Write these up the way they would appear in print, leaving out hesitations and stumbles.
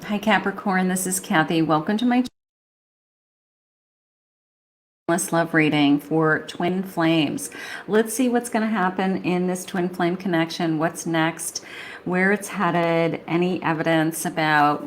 Hi Capricorn, this is Kathy. Welcome to my love reading for twin flames. Let's see what's going to happen in this twin flame connection. What's next, where it's headed, any evidence about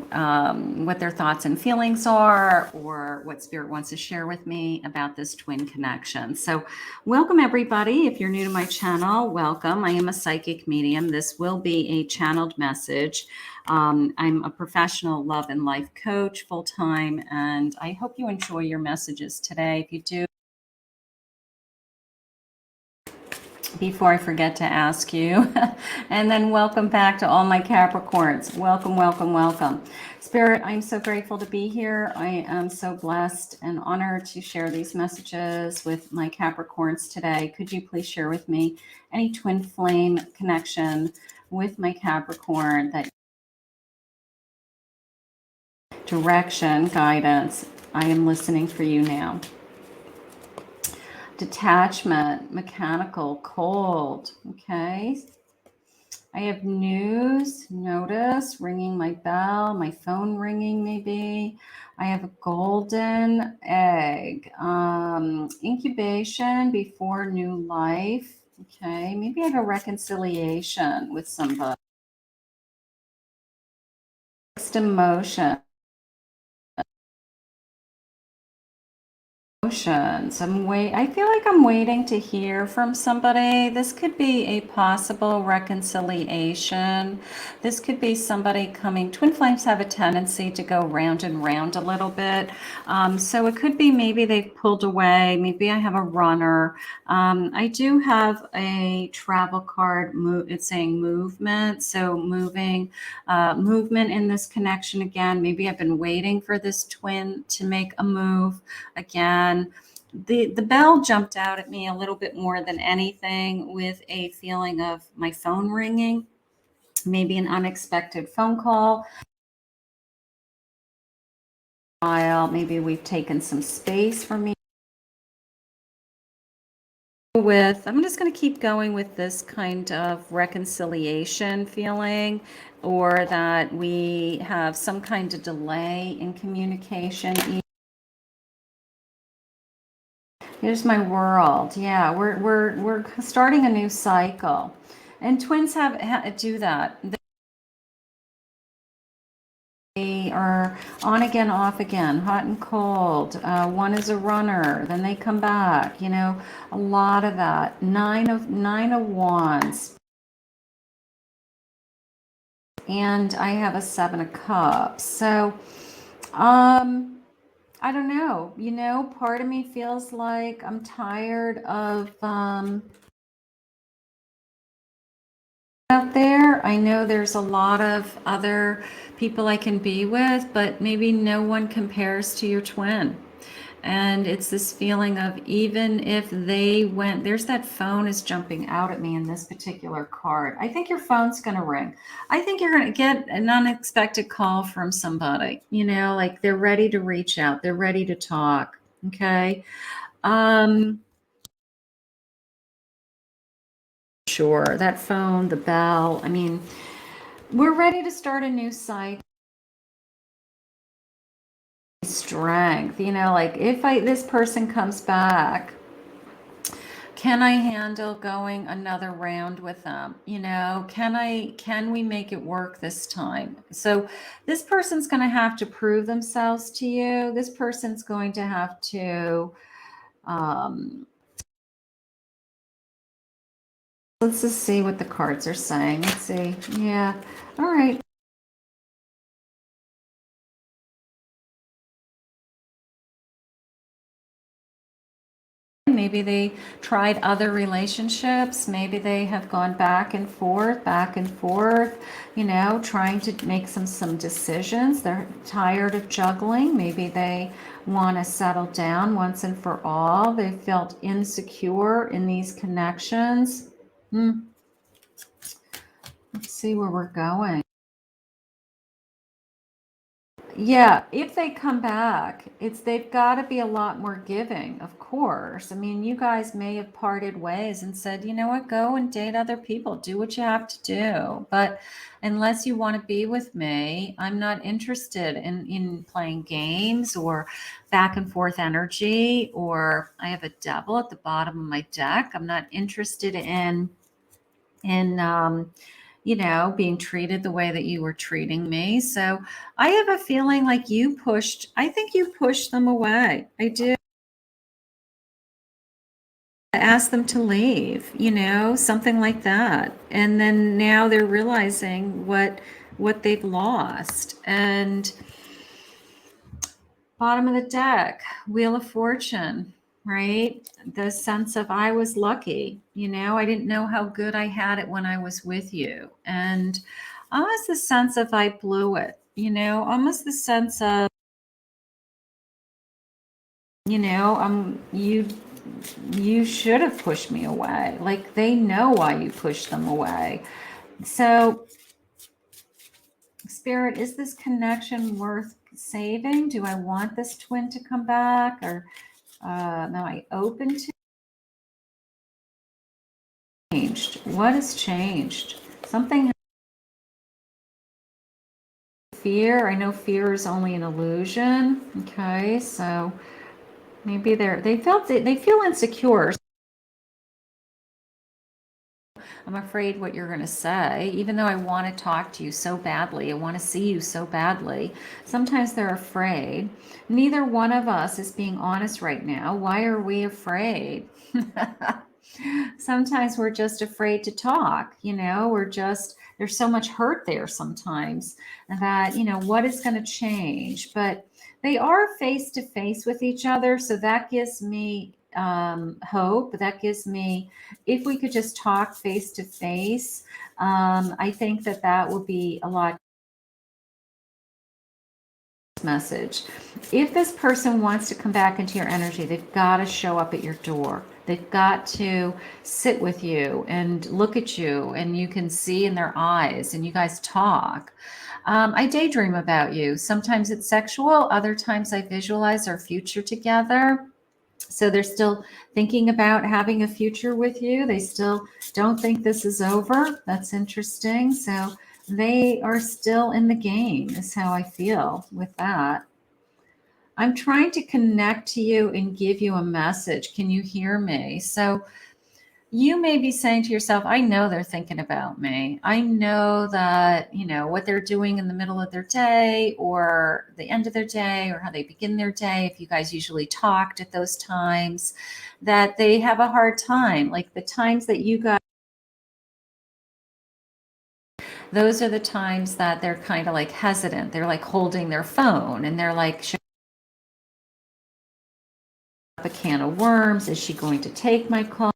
what their thoughts and feelings are, or what spirit wants to share with me about this twin connection. So welcome everybody. If you're new to my channel, welcome. I am a psychic medium. This will be a channeled message. I'm a professional love and life coach full-time, and I hope you enjoy your messages today. If you do, before I forget to ask you, and then welcome back to all my Capricorns. Welcome, welcome, welcome. Spirit, I'm so grateful to be here. I am so blessed and honored to share these messages with my Capricorns today. Could you please share with me any twin flame connection with my Capricorn, that direction, guidance? I am listening for you now. Detachment, mechanical, cold. Okay. I have news, notice, ringing my bell, my phone ringing maybe. I have a golden egg, incubation before new life. Okay. Maybe I have a reconciliation with somebody. Mixed emotion. Emotions. I feel like I'm waiting to hear from somebody. This could be a possible reconciliation. This could be somebody coming. Twin flames have a tendency to go round and round a little bit. So it could be maybe they've pulled away. Maybe I have a runner. I do have a travel card. It's saying movement. So movement in this connection again. Maybe I've been waiting for this twin to make a move again. The bell jumped out at me a little bit more than anything, with a feeling of my phone ringing, maybe an unexpected phone call. Maybe we've taken some space from me. I'm just going to keep going with this kind of reconciliation feeling, or that we have some kind of delay in communication. Here's my world. Yeah, we're starting a new cycle, and twins do that. They are on again, off again, hot and cold. One is a runner, then they come back. You know, a lot of that. Nine of Wands, and I have a Seven of Cups. So, I don't know. You know, part of me feels like I'm tired of out there. I know there's a lot of other people I can be with, but maybe no one compares to your twin. And it's this feeling of, even if they went, there's that phone is jumping out at me in this particular card. I think your phone's going to ring. I think you're going to get an unexpected call from somebody, you know, like they're ready to reach out. They're ready to talk. Okay. Sure. That phone, the bell. I mean, we're ready to start a new cycle. Strength, you know, like if this person comes back, can I handle going another round with them? You know, can we make it work this time? So this person's going to have to prove themselves to you. This person's going to have to, let's just see what the cards are saying. Let's see. Yeah. All right. Maybe they tried other relationships. Maybe they have gone back and forth, you know, trying to make some decisions. They're tired of juggling. Maybe they want to settle down once and for all. They felt insecure in these connections. Let's see where we're going. Yeah, if they come back, they've got to be a lot more giving, of course. I mean, you guys may have parted ways and said, you know what, go and date other people, do what you have to do. But unless you want to be with me, I'm not interested in playing games or back and forth energy, or I have a devil at the bottom of my deck. I'm not interested in being treated the way that you were treating me. So I have a feeling like I think you pushed them away. I do. Ask them to leave, something like that. And then now they're realizing what they've lost. And bottom of the deck, Wheel of Fortune, right? The sense of I was lucky, I didn't know how good I had it when I was with you. And almost the sense of I blew it, almost the sense of, you should have pushed me away. Like they know why you pushed them away. So, Spirit, is this connection worth saving? Do I want this twin to come back, or am I open to changed? What has changed? Something. Fear. I know fear is only an illusion. Okay, so maybe they feel insecure. I'm afraid what you're going to say, even though I want to talk to you so badly, I want to see you so badly. Sometimes they're afraid. Neither one of us is being honest right now. Why are we afraid? Sometimes we're just afraid to talk, there's so much hurt there sometimes that, what is going to change? But they are face to face with each other. So that gives me hope. That gives me, if we could just talk face to face, I think that will be a lot message. If this person wants to come back into your energy, they've got to show up at your door. They've got to sit with you and look at you, and you can see in their eyes, and you guys talk. I daydream about you. Sometimes it's sexual. Other times I visualize our future together. So they're still thinking about having a future with you. They still don't think this is over. That's interesting. So they are still in the game, is how I feel with that. I'm trying to connect to you and give you a message. Can you hear me? So you may be saying to yourself, I know they're thinking about me. I know that, what they're doing in the middle of their day or the end of their day or how they begin their day, if you guys usually talked at those times, that they have a hard time. Like the times that you guys, those are the times that they're kind of like hesitant. They're like holding their phone and they're like, should I have a can of worms? Is she going to take my call?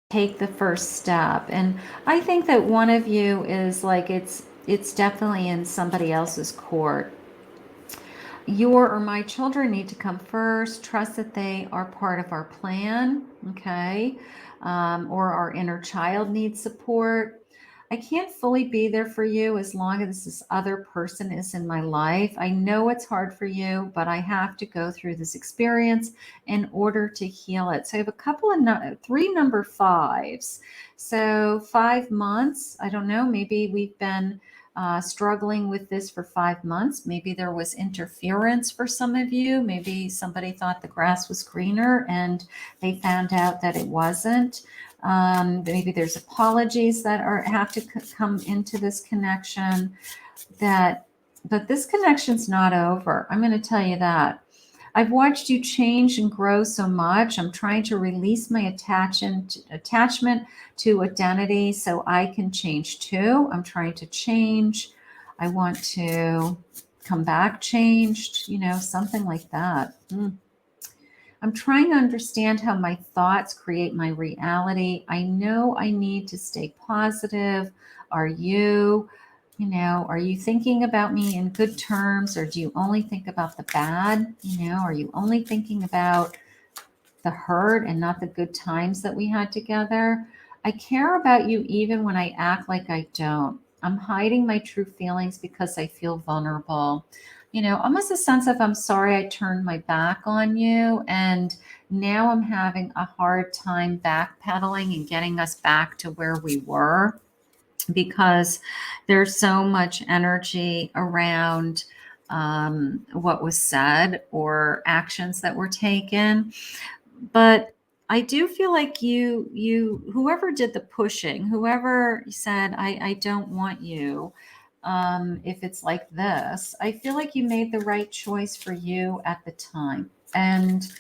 Take the first step. And I think that one of you is like, it's definitely in somebody else's court. Your or my children need to come first. Trust that they are part of our plan. Okay. Or our inner child needs support. I can't fully be there for you as long as this other person is in my life. I know it's hard for you, but I have to go through this experience in order to heal it. So I have a couple of three number fives. So 5 months. I don't know. Maybe we've been struggling with this for 5 months. Maybe there was interference for some of you. Maybe somebody thought the grass was greener and they found out that it wasn't. Maybe there's apologies that have to come into this connection. But this connection's not over. I'm going to tell you that. I've watched you change and grow so much. I'm trying to release my attachment to identity so I can change too. I'm trying to change. I want to come back changed, something like that. I'm trying to understand how my thoughts create my reality. I know I need to stay positive. Are you? Are you thinking about me in good terms, or do you only think about the bad? Are you only thinking about the hurt and not the good times that we had together? I care about you even when I act like I don't. I'm hiding my true feelings because I feel vulnerable. Almost a sense of I'm sorry I turned my back on you. And now I'm having a hard time backpedaling and getting us back to where we were because there's so much energy around what was said or actions that were taken. But I do feel like whoever did the pushing, whoever said, I don't want you, if it's like this, I feel like you made the right choice for you at the time. And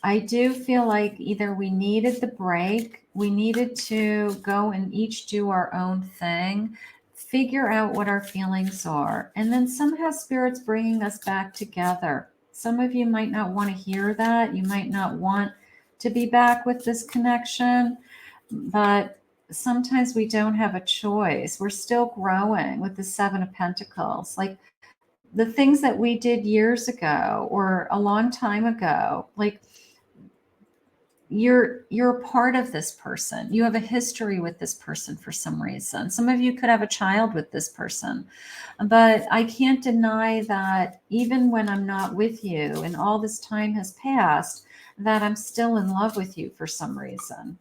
I do feel like either we needed the break, we needed to go and each do our own thing, figure out what our feelings are, and then somehow Spirit's bringing us back together. Some of you might not want to hear that. You might not want to be back with this connection, but sometimes we don't have a choice. We're still growing with the Seven of Pentacles. Like the things that we did years ago or a long time ago, like you're a part of this person. You have a history with this person for some reason. Some of you could have a child with this person. But I can't deny that even when I'm not with you and all this time has passed, that I'm still in love with you for some reason.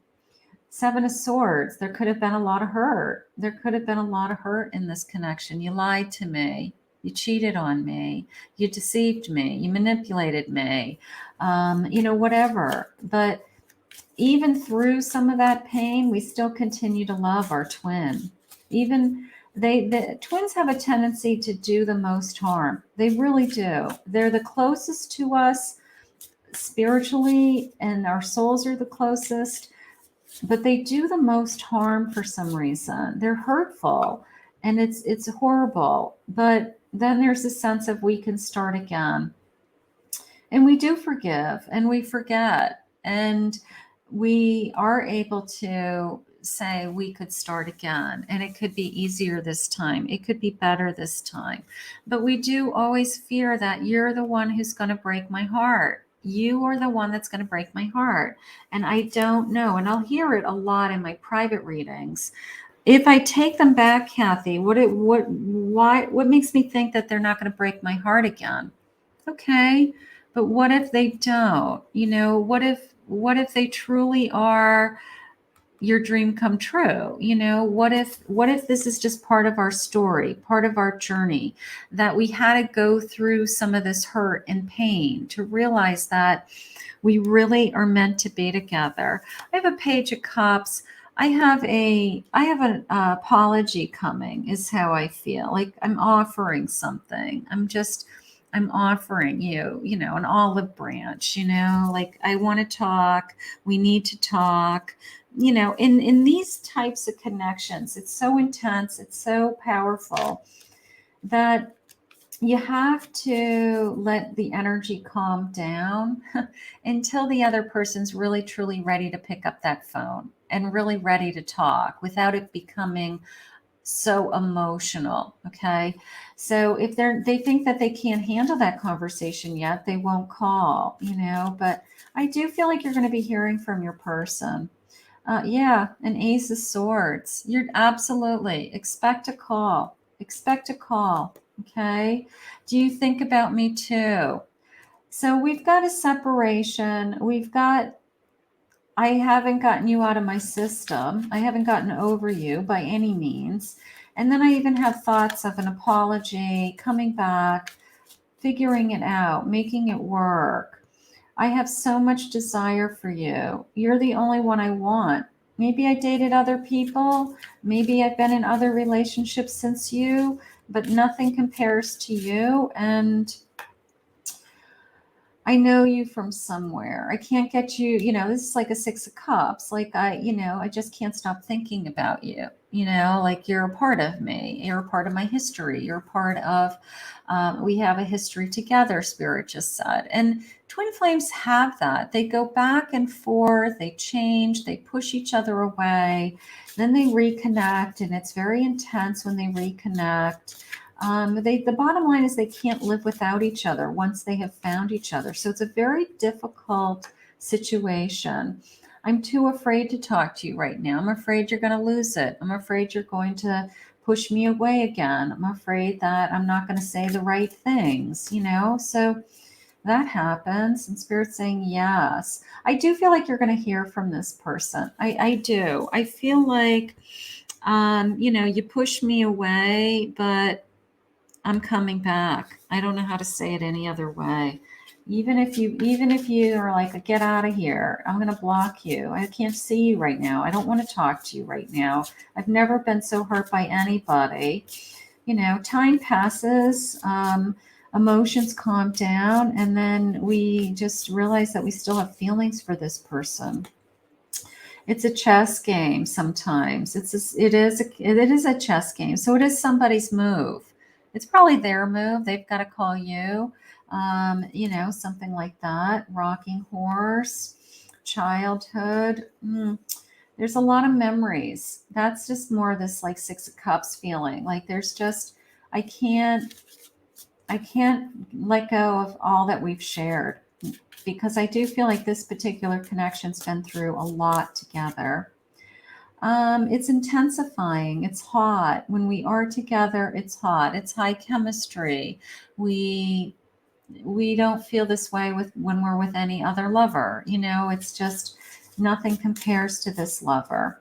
Seven of Swords, there could have been a lot of hurt. There could have been a lot of hurt in this connection. You lied to me. You cheated on me. You deceived me. You manipulated me. Whatever. But even through some of that pain, we still continue to love our twin. Even the twins have a tendency to do the most harm. They really do. They're the closest to us spiritually, and our souls are the closest, but they do the most harm for some reason. They're hurtful and it's horrible. But then there's a sense of we can start again. And we do forgive and we forget. And we are able to say we could start again, and it could be easier this time. It could be better this time. But we do always fear that you're the one who's going to break my heart. You are the one that's going to break my heart. And I don't know. And I'll hear it a lot in my private readings. If I take them back, Kathy, what makes me think that they're not going to break my heart again? Okay. But what if they don't? What if they truly are your dream come true? What if this is just part of our story, part of our journey, that we had to go through some of this hurt and pain to realize that we really are meant to be together. I have a Page of Cups. I have an apology coming, is how I feel. Like I'm offering something. I'm offering you, an olive branch, like I want to talk. We need to talk. In these types of connections, it's so intense, it's so powerful that you have to let the energy calm down until the other person's really truly ready to pick up that phone and really ready to talk without it becoming so emotional. Okay. So if they think that they can't handle that conversation yet, they won't call, but I do feel like you're going to be hearing from your person. Yeah. An Ace of Swords. You're absolutely expect a call. Expect a call. Okay. Do you think about me too? So we've got a separation. I haven't gotten you out of my system. I haven't gotten over you by any means. And then I even have thoughts of an apology, coming back, figuring it out, making it work. I have so much desire for you. You're the only one I want. Maybe I dated other people. Maybe I've been in other relationships since you, but nothing compares to you. And I know you from somewhere. I can't get you, this is like a Six of Cups. Like I just can't stop thinking about you, like you're a part of me. You're a part of my history. You're a part of, we have a history together, Spirit just said. And twin flames have that. They go back and forth, they change, they push each other away, then they reconnect, and it's very intense when they reconnect. The bottom line is they can't live without each other once they have found each other. So it's a very difficult situation. I'm too afraid to talk to you right now. I'm afraid you're going to lose it. I'm afraid you're going to push me away again. I'm afraid that I'm not going to say the right things, you know? So that happens. And Spirit's saying, yes. I do feel like you're going to hear from this person. I do. I feel like, you know, you push me away, but I'm coming back. I don't know how to say it any other way. Even if you are like, get out of here, I'm going to block you. I can't see you right now. I don't want to talk to you right now. I've never been so hurt by anybody. You know, time passes, emotions calm down, and then we just realize that we still have feelings for this person. It's a chess game sometimes. It is a chess game. So it is somebody's move. It's probably their move. They've got to call you. You know, something like that. Rocking horse, childhood. There's a lot of memories. That's just more of this like Six of Cups feeling. Like there's just I can't I can't let go of all that we've shared, because I do feel like this particular connection's been through a lot together. It's intensifying. It's hot. When we are together, it's hot. It's high chemistry. We we don't feel this way with when we're with any other lover. You know, it's just nothing compares to this lover.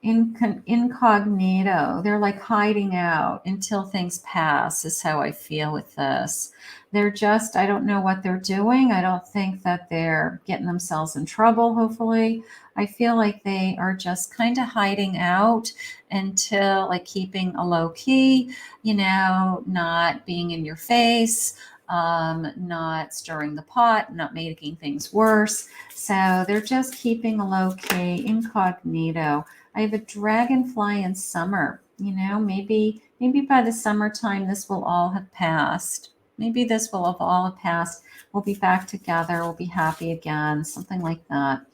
Incognito, they're like hiding out until things pass, is how I feel with this. They're just, I don't know what they're doing. I don't think that they're getting themselves in trouble, hopefully. I feel like they are just kind of hiding out until, like, keeping a low key, you know, not being in your face, not stirring the pot, not making things worse. So they're just keeping a low key, incognito. I have a dragonfly in summer. You know, maybe by the summertime this will all have passed. Maybe this will have all have passed. We'll be back together. We'll be happy again. Something like that.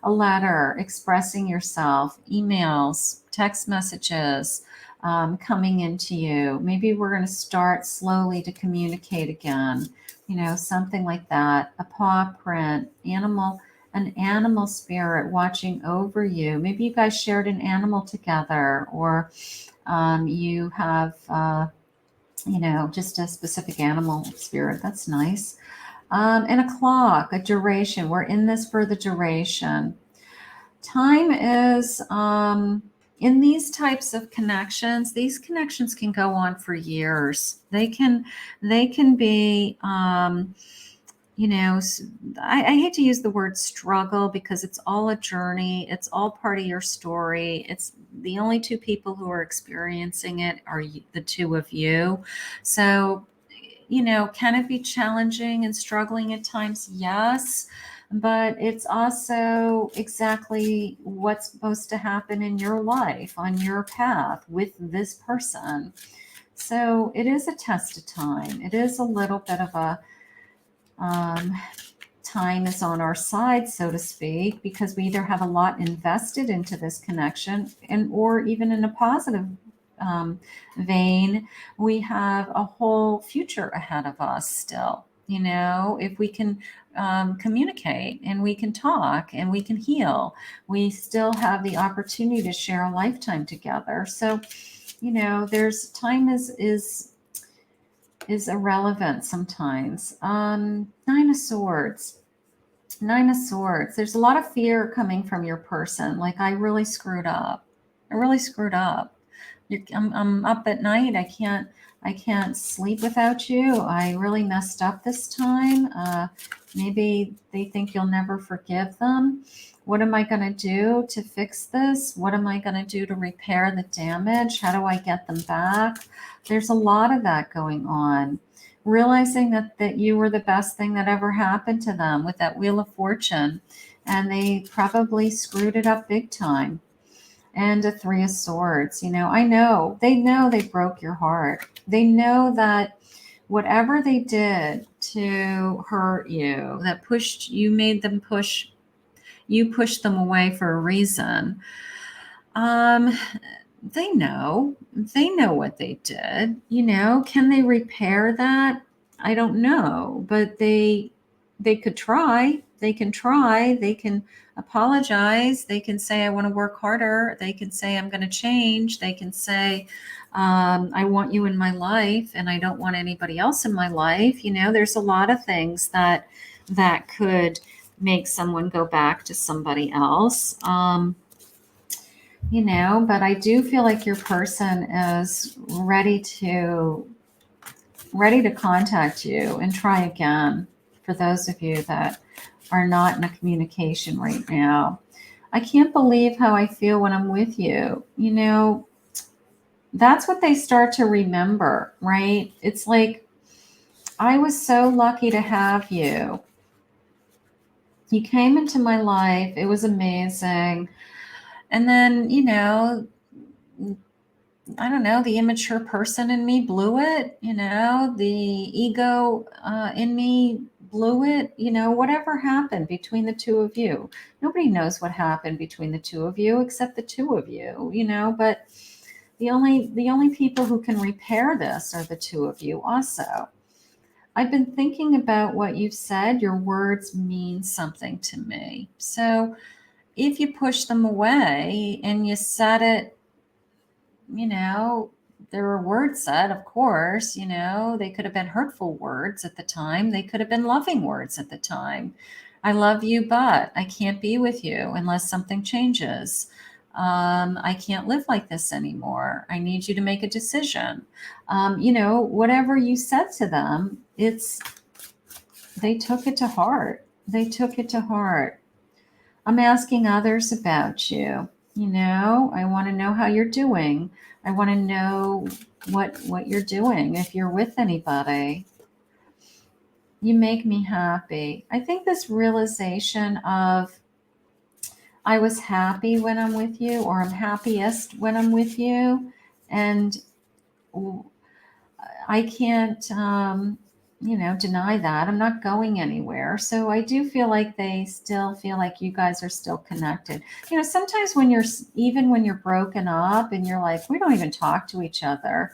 A letter expressing yourself, emails, text messages coming into you. Maybe we're going to start slowly to communicate again. You know, something like that. A paw print, an animal spirit watching over you. Maybe you guys shared an animal together, or you have, you know, just a specific animal spirit. That's nice. And a clock, a duration. We're in this for the duration. Time is, in these types of connections, these connections can go on for years. They can be, you know, I hate to use the word struggle, because it's all a journey. It's all part of your story. It's the only two people who are experiencing it are the two of you. So, you know, can it be challenging and struggling at times? Yes. But it's also exactly what's supposed to happen in your life, on your path with this person. So it is a test of time. It is a little bit of a, um, time is on our side, so to speak, because we either have a lot invested into this connection, and or even in a positive vein, we have a whole future ahead of us still. You know, if we can communicate and we can talk and we can heal, we still have the opportunity to share a lifetime together. So, you know, there's time is irrelevant sometimes. Nine of Swords. Nine of Swords. There's a lot of fear coming from your person. Like, I really screwed up. I really screwed up. I'm up at night. I can't sleep without you. I really messed up this time. Maybe they think you'll never forgive them. What am I going to do to fix this? What am I going to do to repair the damage? How do I get them back? There's a lot of that going on. Realizing that you were the best thing that ever happened to them with that Wheel of Fortune, and they probably screwed it up big time. And a Three of Swords. You know they broke your heart. They know that whatever they did to hurt you, that pushed you, made them push you, pushed them away for a reason. Um, they know what they did. You know, can they repair that? I don't know, but they could try. They can try, they can apologize, they can say, I want to work harder, they can say, I'm going to change, they can say, I want you in my life and I don't want anybody else in my life. There's a lot of things that could make someone go back to somebody else. But I do feel like your person is ready to contact you and try again, for those of you that are not in a communication right now. I can't believe how I feel when I'm with you. That's what they start to remember, right? It's like, I was so lucky to have you. You came into my life. It was amazing. And then, I don't know, the immature person in me blew it, the ego in me blew it, whatever happened between the two of you. Nobody knows what happened between the two of you except the two of you, but the only people who can repair this are the two of you also. I've been thinking about what you've said. Your words mean something to me. So if you push them away and you said it, there were words said, of course, they could have been hurtful words at the time. They could have been loving words at the time. I love you, but I can't be with you unless something changes. I can't live like this anymore. I need you to make a decision. Whatever you said to them, they took it to heart. They took it to heart. I'm asking others about you. I want to know how you're doing. I want to know what you're doing if you're with anybody. You make me happy. I think this realization of I was happy when I'm with you, or I'm happiest when I'm with you, and I can't deny that. I'm not going anywhere. So I do feel like they still feel like you guys are still connected. Sometimes even when you're broken up and you're like, we don't even talk to each other,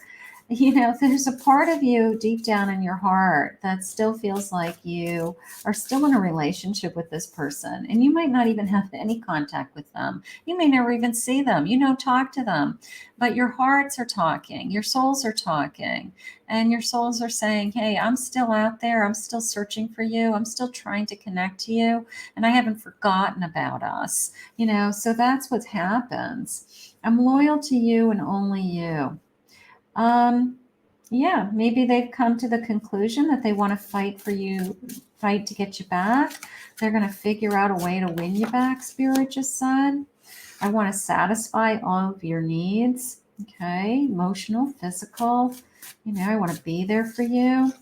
there's a part of you deep down in your heart that still feels like you are still in a relationship with this person. And you might not even have any contact with them. You may never even see them, talk to them, but your hearts are talking, your souls are talking, and your souls are saying, hey, I'm still out there. I'm still searching for you. I'm still trying to connect to you. And I haven't forgotten about us, so that's what happens. I'm loyal to you and only you. Yeah, maybe they've come to the conclusion that they want to fight to get you back. They're going to figure out a way to win you back, Spirit just said. I want to satisfy all of your needs. Okay, emotional, physical. I want to be there for you.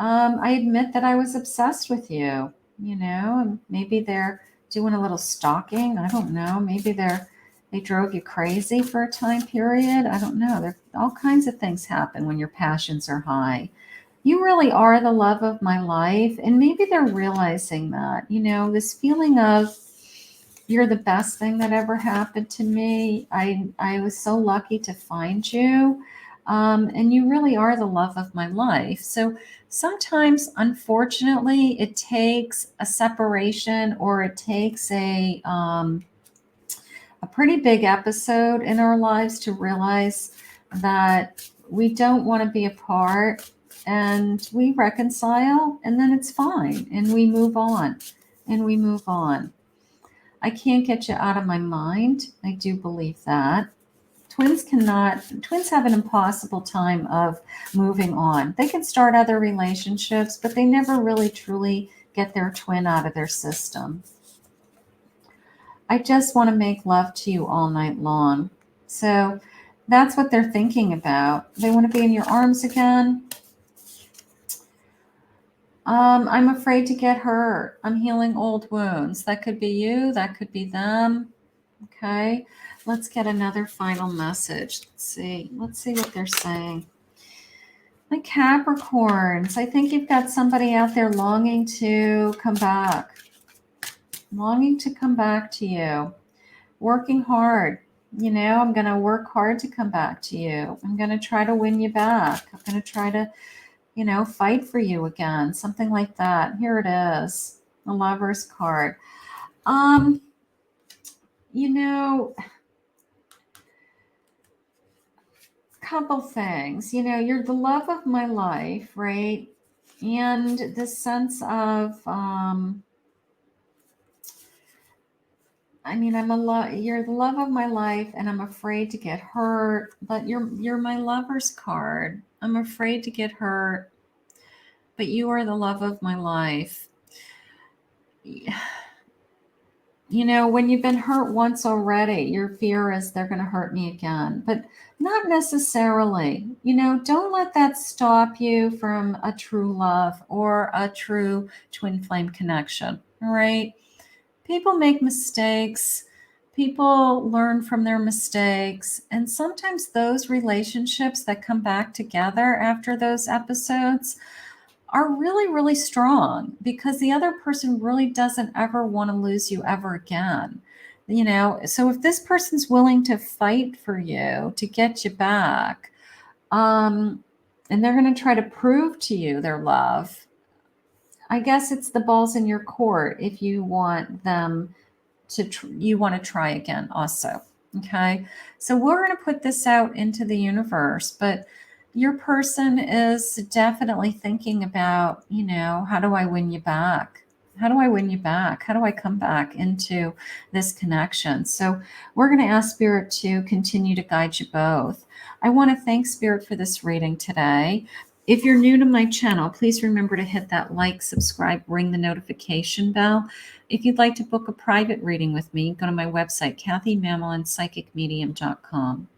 I admit that I was obsessed with you, and maybe they're doing a little stalking. I don't know. Maybe they drove you crazy for a time period. I don't know. There all kinds of things happen when your passions are high. You really are the love of my life. And maybe they're realizing that, this feeling of you're the best thing that ever happened to me. I was so lucky to find you. And you really are the love of my life. So sometimes, unfortunately, it takes a separation, or it takes a pretty big episode in our lives to realize that we don't want to be apart, and we reconcile, and then it's fine, and we move on, I can't get you out of my mind. I do believe that. Twins have an impossible time of moving on. They can start other relationships, but they never really truly get their twin out of their system. I just want to make love to you all night long. So that's what they're thinking about. They want to be in your arms again. I'm afraid to get hurt. I'm healing old wounds. That could be you. That could be them. Okay. Let's get another final message. Let's see what they're saying. My Capricorns, I think you've got somebody out there longing to come back. Longing to come back to you. Working hard. I'm going to work hard to come back to you. I'm going to try to win you back. I'm going to try to, fight for you again. Something like that. Here it is. The Lover's card. You know, couple things. You know, you're the love of my life, right? And the sense of, I mean, you're the love of my life, and I'm afraid to get hurt, but you're my lover's card. I'm afraid to get hurt, but you are the love of my life. You know, when you've been hurt once already, your fear is they're going to hurt me again, but not necessarily. You know, don't let that stop you from a true love or a true twin flame connection. All right. People make mistakes. People learn from their mistakes. And sometimes those relationships that come back together after those episodes are really, really strong because the other person really doesn't ever want to lose you ever again. You know, so if this person's willing to fight for you to get you back, and they're going to try to prove to you their love, I guess it's the ball's in your court if you want them to, you want to try again also. Okay. So we're going to put this out into the universe, but your person is definitely thinking about, you know, how do I win you back? How do I win you back? How do I come back into this connection? So we're going to ask Spirit to continue to guide you both. I want to thank Spirit for this reading today. If you're new to my channel, please remember to hit that like, subscribe, ring the notification bell. If you'd like to book a private reading with me, go to my website, KathyMamolenPsychicMedium.com.